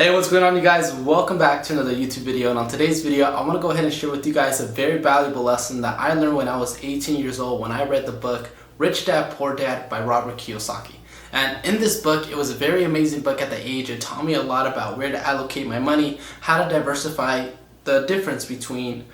Hey, what's going on, you guys? Welcome back to another YouTube video. And on today's video, I want to go ahead and share with you guys a very valuable lesson that I learned when I was 18 years old when I read the book Rich Dad Poor Dad by Robert Kiyosaki. And in this book, it was a very amazing book at the age. It taught me a lot about where to allocate my money, how to diversify the difference between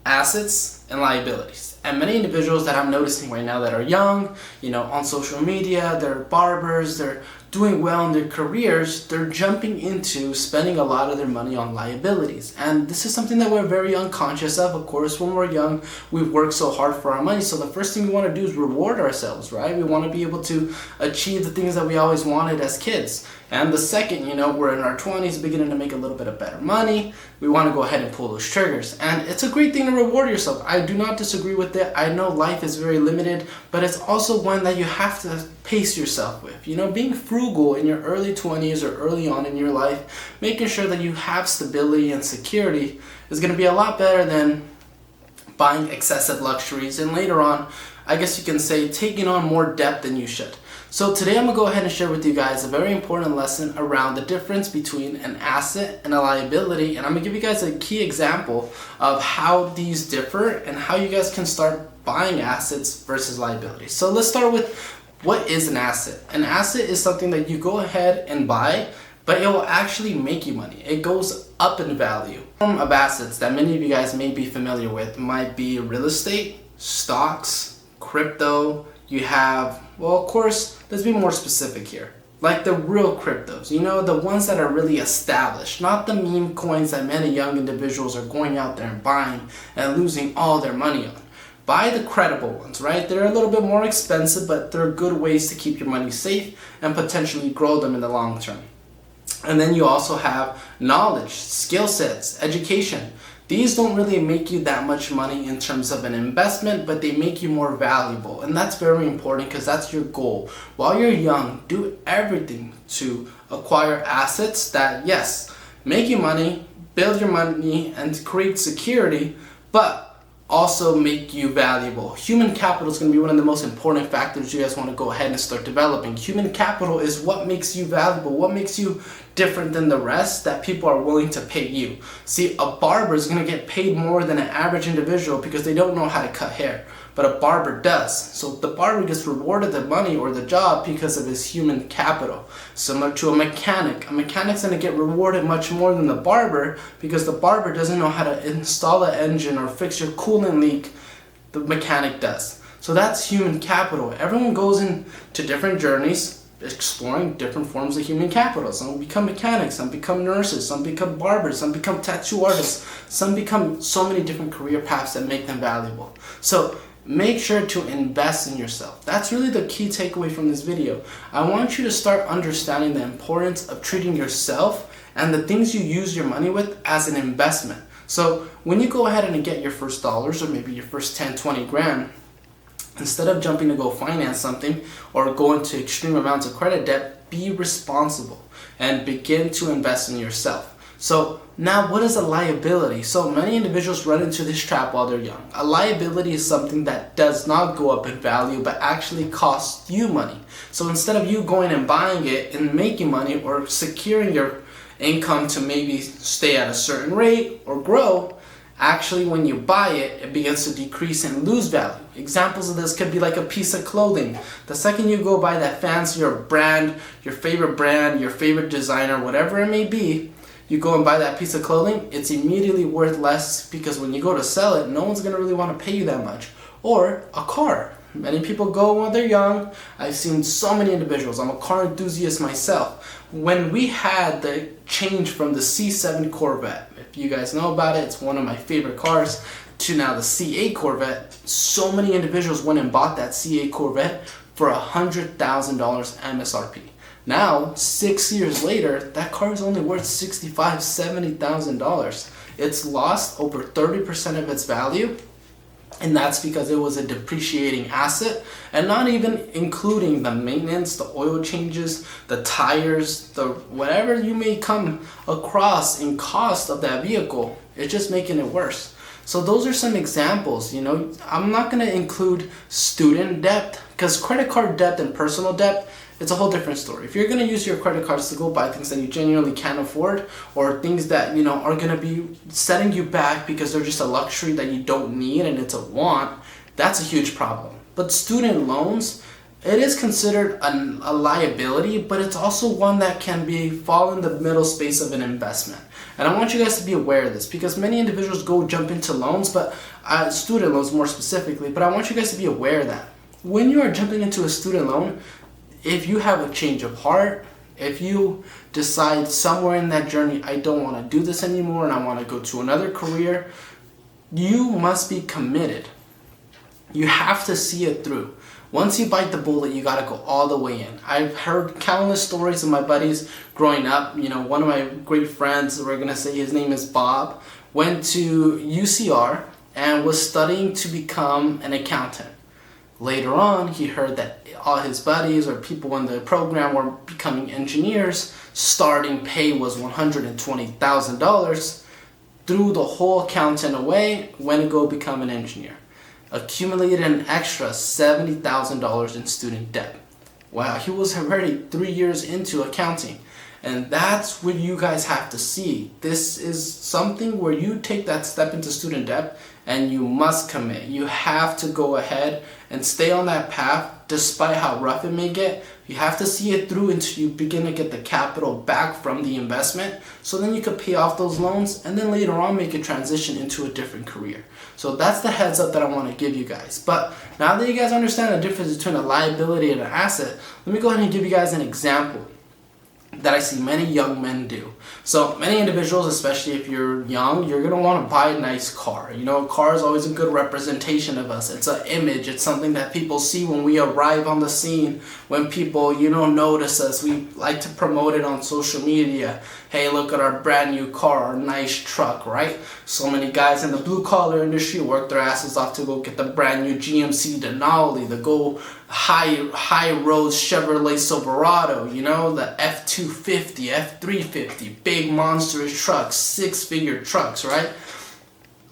assets and liabilities. And many individuals that I'm noticing right now that are young, on social media, they're barbers, they're doing well in their careers, they're jumping into spending a lot of their money on liabilities. And this is something that we're very unconscious of. Of course, when we're young, we've worked so hard for our money. So the first thing we want to do is reward ourselves, right? We want to be able to achieve the things that we always wanted as kids. And the second, we're in our 20s, beginning to make a little bit of better money, we want to go ahead and pull those triggers. And it's a great thing to reward yourself. I do not disagree with it. I know life is very limited, but it's also one that you have to pace yourself with. Being frugal in your early 20s or early on in your life, making sure that you have stability and security is going to be a lot better than buying excessive luxuries and later on, I guess you can say, taking on more debt than you should. So today I'm going to go ahead and share with you guys a very important lesson around the difference between an asset and a liability, and I'm going to give you guys a key example of how these differ and how you guys can start buying assets versus liabilities. So let's start with, what is an asset? An asset is something that you go ahead and buy, but it will actually make you money. It goes up in value. Form of assets that many of you guys may be familiar with might be real estate, stocks, crypto. You have, well, of course, let's be more specific here. Like the real cryptos, the ones that are really established, not the meme coins that many young individuals are going out there and buying and losing all their money on. Buy the credible ones, right? They're a little bit more expensive, but they're good ways to keep your money safe and potentially grow them in the long term. And then you also have knowledge, skill sets, education. These don't really make you that much money in terms of an investment, but they make you more valuable. And that's very important because that's your goal. While you're young, do everything to acquire assets that, yes, make you money, build your money, and create security, but also make you valuable. Human capital is going to be one of the most important factors you guys want to go ahead and start developing. Human capital is what makes you valuable, what makes you different than the rest that people are willing to pay you. See, a barber is going to get paid more than an average individual because they don't know how to cut hair, but a barber does. So the barber gets rewarded the money or the job because of his human capital. Similar to a mechanic. A mechanic's going to get rewarded much more than the barber because the barber doesn't know how to install an engine or fix your coolant leak. The mechanic does. So that's human capital. Everyone goes into different journeys, exploring different forms of human capital. Some become mechanics, some become nurses, some become barbers, some become tattoo artists, some become so many different career paths that make them valuable. So make sure to invest in yourself. That's really the key takeaway from this video. I want you to start understanding the importance of treating yourself and the things you use your money with as an investment. So when you go ahead and get your first dollars or maybe your first 10, 20 grand, instead of jumping to go finance something or go into extreme amounts of credit debt, be responsible and begin to invest in yourself. So now, what is a liability? So many individuals run into this trap while they're young. A liability is something that does not go up in value but actually costs you money. So instead of you going and buying it and making money or securing your income to maybe stay at a certain rate or grow, actually when you buy it, it begins to decrease and lose value. Examples of this could be like a piece of clothing. The second you go buy that fancier brand, your favorite designer, whatever it may be, you go and buy that piece of clothing, it's immediately worth less because when you go to sell it, no one's going to really want to pay you that much. Or a car. Many people go when they're young. I've seen so many individuals. I'm a car enthusiast myself. When we had the change from the C7 Corvette, if you guys know about it, it's one of my favorite cars, to now the C8 Corvette, so many individuals went and bought that C8 Corvette for $100,000 MSRP. Now, 6 years later, that car is only worth $65,000, $70,000. It's lost over 30% of its value, and that's because it was a depreciating asset, and not even including the maintenance, the oil changes, the tires, the whatever you may come across in cost of that vehicle. It's just making it worse. So those are some examples. I'm not going to include student debt because credit card debt and personal debt it's a whole different story. If you're going to use your credit cards to go buy things that you genuinely can't afford, or things that, you know, are going to be setting you back because they're just a luxury that you don't need and it's a want, that's a huge problem. But student loans, it is considered a liability, but it's also one that can fall in the middle space of an investment. And I want you guys to be aware of this, because many individuals go jump into loans, but student loans more specifically, but I want you guys to be aware that when you are jumping into a student loan, if you have a change of heart, if you decide somewhere in that journey, I don't want to do this anymore and I want to go to another career, you must be committed. You have to see it through. Once you bite the bullet, you gotta go all the way in. I've heard countless stories of my buddies growing up. You know, one of my great friends, we're gonna say his name is Bob, went to UCR and was studying to become an accountant. Later on, he heard that all his buddies or people in the program were becoming engineers. Starting pay was $120,000. Threw the whole accountant away, went to go become an engineer. Accumulated an extra $70,000 in student debt. Wow, he was already 3 years into accounting. And that's what you guys have to see. This is something where you take that step into student debt and you must commit. You have to go ahead and stay on that path despite how rough it may get. You have to see it through until you begin to get the capital back from the investment, so then you could pay off those loans and then later on make a transition into a different career. So that's the heads up that I want to give you guys. But now that you guys understand the difference between a liability and an asset, let me go ahead and give you guys an example that I see many young men do. So many individuals, especially if you're young, you're going to want to buy a nice car. You know, a car is always a good representation of us. It's an image. It's something that people see when we arrive on the scene, when people, you know, notice us. We like to promote it on social media. Hey, look at our brand new car, our nice truck, right? So many guys in the blue collar industry work their asses off to go get the brand new GMC Denali, the go high road Chevrolet Silverado, you know, the F250, F350, big monstrous trucks, 6-figure trucks, right?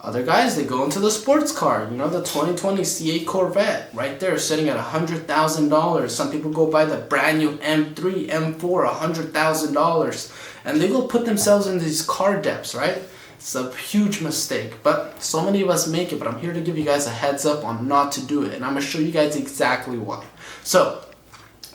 Other guys, they go into the sports car, you know, the 2020 C8 Corvette, right there, sitting at $100,000. Some people go buy the brand new M3, M4, $100,000, and they go put themselves in these car debts, right? It's a huge mistake, but so many of us make it. But I'm here to give you guys a heads up on not to do it, and I'm going to show you guys exactly why. So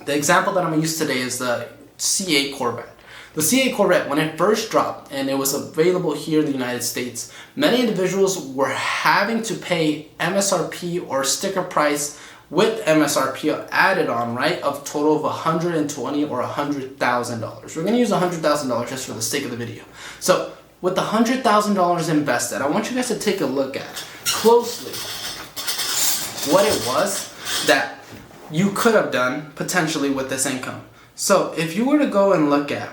the example that I'm going to use today is the C8 Corvette. The C8 Corvette, when it first dropped and it was available here in the United States, many individuals were having to pay MSRP or sticker price with MSRP added on, right, of total of $120,000 or $100,000. We're going to use $100,000 just for the sake of the video. So with the $100,000 invested, I want you guys to take a look at closely what it was that you could have done potentially with this income. So if you were to go and look at,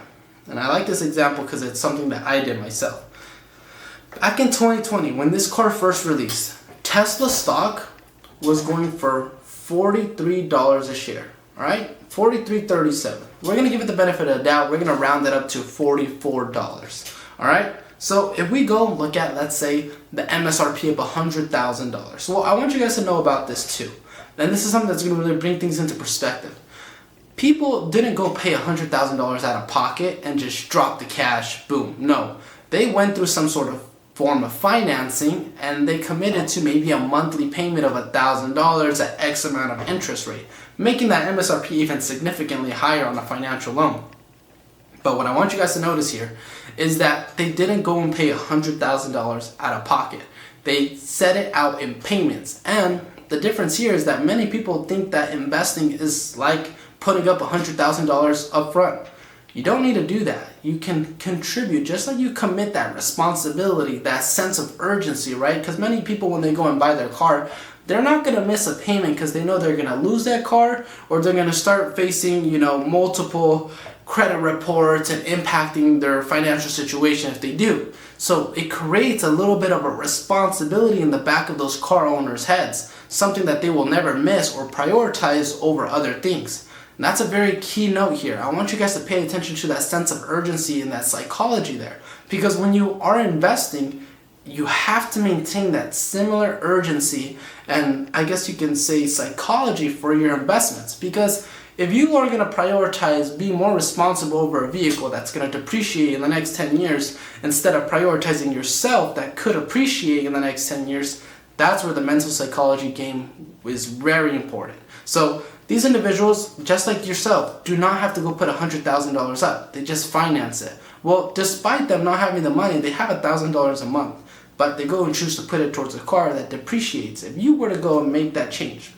and I like this example because it's something that I did myself. Back in 2020, when this car first released, Tesla stock was going for $43 a share. All right, $43.37. We're gonna give it the benefit of the doubt. We're gonna round that up to $44. All right. So if we go look at, let's say, the MSRP of $100,000. Well, I want you guys to know about this too. And this is something that's going to really bring things into perspective. People didn't go pay $100,000 out of pocket and just drop the cash, boom. No, they went through some sort of form of financing and they committed to maybe a monthly payment of $1,000 at X amount of interest rate, making that MSRP even significantly higher on a financial loan. But what I want you guys to notice here is that they didn't go and pay $100,000 out of pocket. They set it out in payments. And the difference here is that many people think that investing is like putting up $100,000 up front. You don't need to do that. You can contribute just like you commit that responsibility, that sense of urgency, right? Because many people, when they go and buy their car, they're not going to miss a payment because they know they're going to lose that car, or they're going to start facing, you know, multiple credit reports and impacting their financial situation if they do. So it creates a little bit of a responsibility in the back of those car owners' heads, something that they will never miss or prioritize over other things. And that's a very key note here. I want you guys to pay attention to that sense of urgency and that psychology there. Because when you are investing, you have to maintain that similar urgency and I guess you can say psychology for your investments. Because if you are going to prioritize being more responsible over a vehicle that's going to depreciate in the next 10 years instead of prioritizing yourself that could appreciate in the next 10 years, that's where the mental psychology game is very important. So these individuals, just like yourself, do not have to go put $100,000 up. They just finance it. Well, despite them not having the money, they have $1,000 a month, but they go and choose to put it towards a car that depreciates. If you were to go and make that change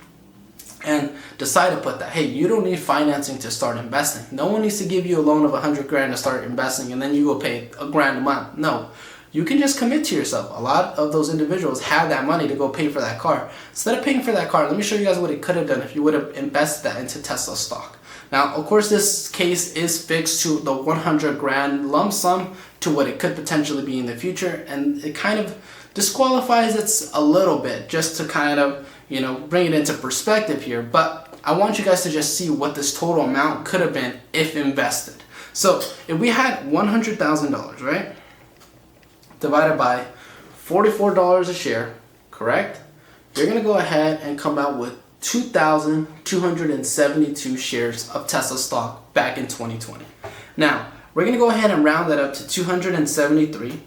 and decide to put that, hey, you don't need financing to start investing. No one needs to give you a loan of $100,000 to start investing and then you go pay $1,000 a month. No, you can just commit to yourself. A lot of those individuals have that money to go pay for that car. Instead of paying for that car, let me show you guys what it could have done if you would have invested that into Tesla stock. Now, of course, this case is fixed to the $100,000 lump sum to what it could potentially be in the future, and it kind of disqualifies it a little bit just to kind of, bring it into perspective here. But I want you guys to just see what this total amount could have been if invested. So if we had $100,000, right, divided by $44 a share, correct? You're going to go ahead and come out with 2,272 shares of Tesla stock back in 2020. Now, we're going to go ahead and round that up to 273.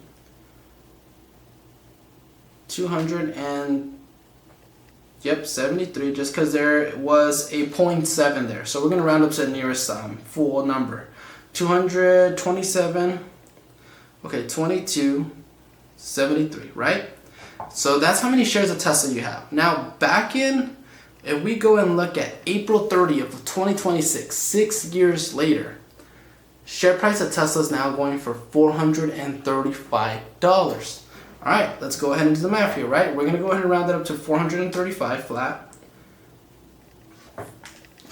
73, just because there was a 0.7 there. So we're going to round up to the nearest full number. 227, okay, 2273, right? So that's how many shares of Tesla you have. Now, if we go and look at April 30th of 2026, 6 years later, share price of Tesla is now going for $435. All right, let's go ahead and do the math here, right? We're going to go ahead and round it up to 435 flat.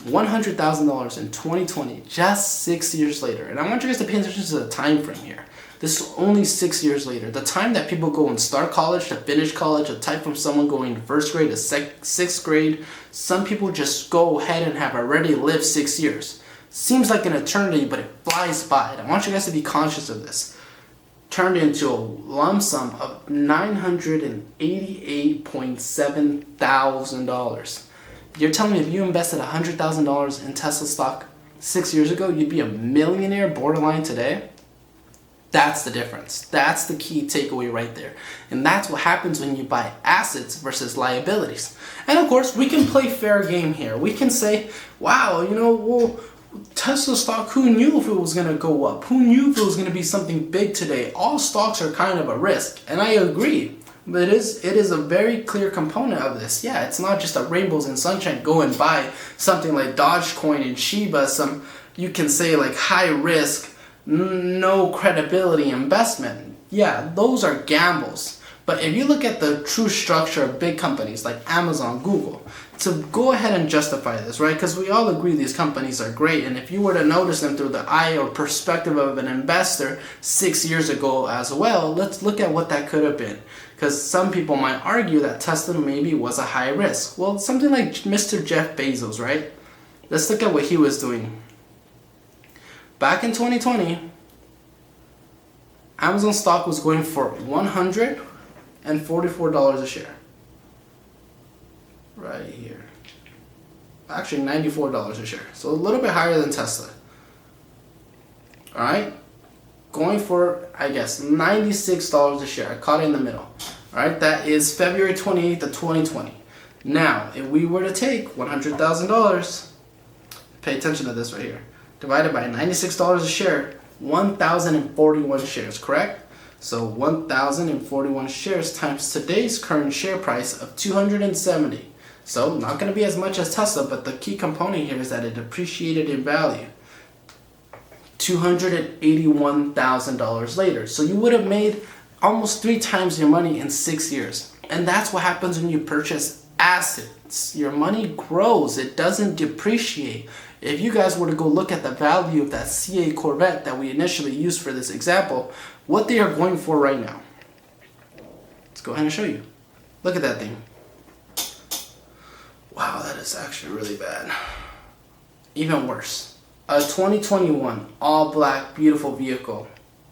$100,000 in 2020, just 6 years later. And I want you guys to pay attention to the time frame here. This is only 6 years later. The time that people go and start college to finish college, a type from someone going to first grade to sixth grade. Some people just go ahead and have already lived 6 years. Seems like an eternity, but it flies by. And I want you guys to be conscious of this. Turned into a lump sum of $988.7 thousand. You're telling me if you invested $100,000 in Tesla stock 6 years ago, you'd be a millionaire borderline today? That's the difference. That's the key takeaway right there. And that's what happens when you buy assets versus liabilities. And of course, we can play fair game here. We can say, wow, Tesla stock, who knew if it was going to go up? Who knew if it was going to be something big today? All stocks are kind of a risk. And I agree. But it is a very clear component of this. Yeah, it's not just a rainbows and sunshine. Go and buy something like Dogecoin and Shiba, you can say like high risk, no credibility investment. Yeah, those are gambles. But if you look at the true structure of big companies like Amazon, Google, to go ahead and justify this, right? Because we all agree these companies are great. And if you were to notice them through the eye or perspective of an investor 6 years ago as well, let's look at what that could have been. Because some people might argue that Tesla maybe was a high risk. Well, something like Mr. Jeff Bezos, right? Let's look at what he was doing. Back in 2020, Amazon stock was going for $144 a share. Right here. Actually, $94 a share. So a little bit higher than Tesla. Alright? Going for, I guess, $96 a share. I caught it in the middle. Alright? That is February 28th of 2020. Now, if we were to take $100,000, pay attention to this right here, divided by $96 a share, 1,041 shares, correct? So 1,041 shares times today's current share price of 270. So not going to be as much as Tesla, but the key component here is that it depreciated in value. $281,000 later. So you would have made almost 3 times your money in 6 years. And that's what happens when you purchase assets. Your money grows. It doesn't depreciate. If you guys were to go look at the value of that CA Corvette that we initially used for this example, what they are going for right now. Let's go ahead and show you. Look at that thing. Wow, that is actually really bad. Even worse. A 2021 all black beautiful vehicle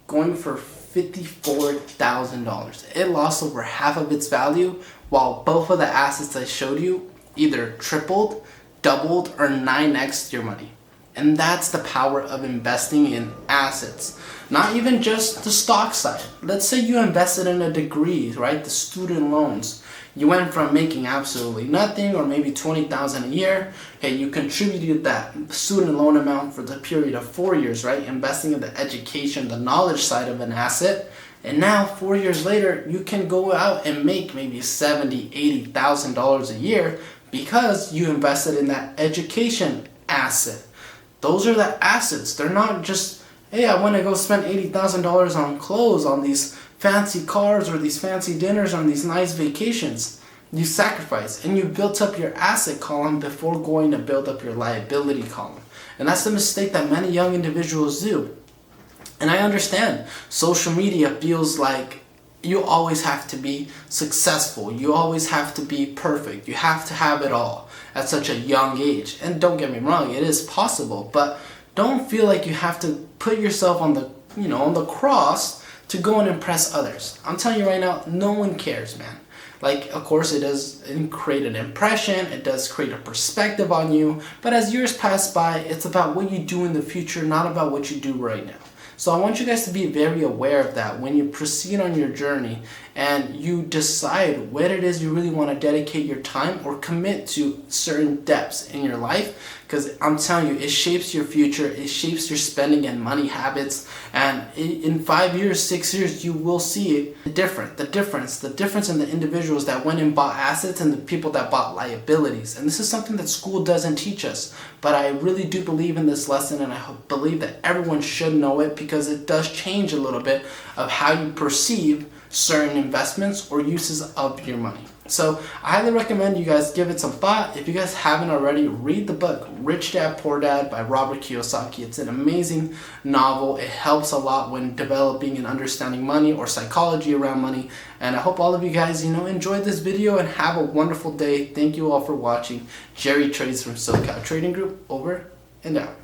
going for $54,000. It lost over half of its value while both of the assets I showed you either tripled, doubled or 9x your money. And that's the power of investing in assets. Not even just the stock side. Let's say you invested in a degree, right? The student loans. You went from making absolutely nothing or maybe $20,000 a year. Hey, you contributed that student loan amount for the period of 4 years, right? Investing in the education, the knowledge side of an asset. And now 4 years later, you can go out and make maybe $70,000, $80,000 a year because you invested in that education asset. Those are the assets. They're not just, hey, I want to go spend $80,000 on clothes, on these fancy cars or these fancy dinners, on these nice vacations. You sacrifice and you built up your asset column before going to build up your liability column. And that's the mistake that many young individuals do. And I understand social media feels like you always have to be successful. You always have to be perfect. You have to have it all at such a young age. And don't get me wrong, it is possible, but don't feel like you have to put yourself on the, on the cross to go and impress others. I'm telling you right now, no one cares, man. Like, of course, it does create an impression, it does create a perspective on you, but as years pass by, it's about what you do in the future, not about what you do right now. So I want you guys to be very aware of that when you proceed on your journey and you decide what it is you really want to dedicate your time or commit to certain depths in your life. Because I'm telling you, it shapes your future, it shapes your spending and money habits, and in 5 years, 6 years, you will see the difference in the individuals that went and bought assets and the people that bought liabilities. And this is something that school doesn't teach us, but I really do believe in this lesson, and I believe that everyone should know it because it does change a little bit of how you perceive certain investments or uses of your money. So I highly recommend you guys give it some thought. If you guys haven't already, read the book Rich Dad Poor Dad by Robert Kiyosaki. It's an amazing novel. It helps a lot when developing and understanding money or psychology around money. And I hope all of you guys, enjoyed this video and have a wonderful day. Thank you all for watching. Jerry Trades from SoCal Trading Group, over and out.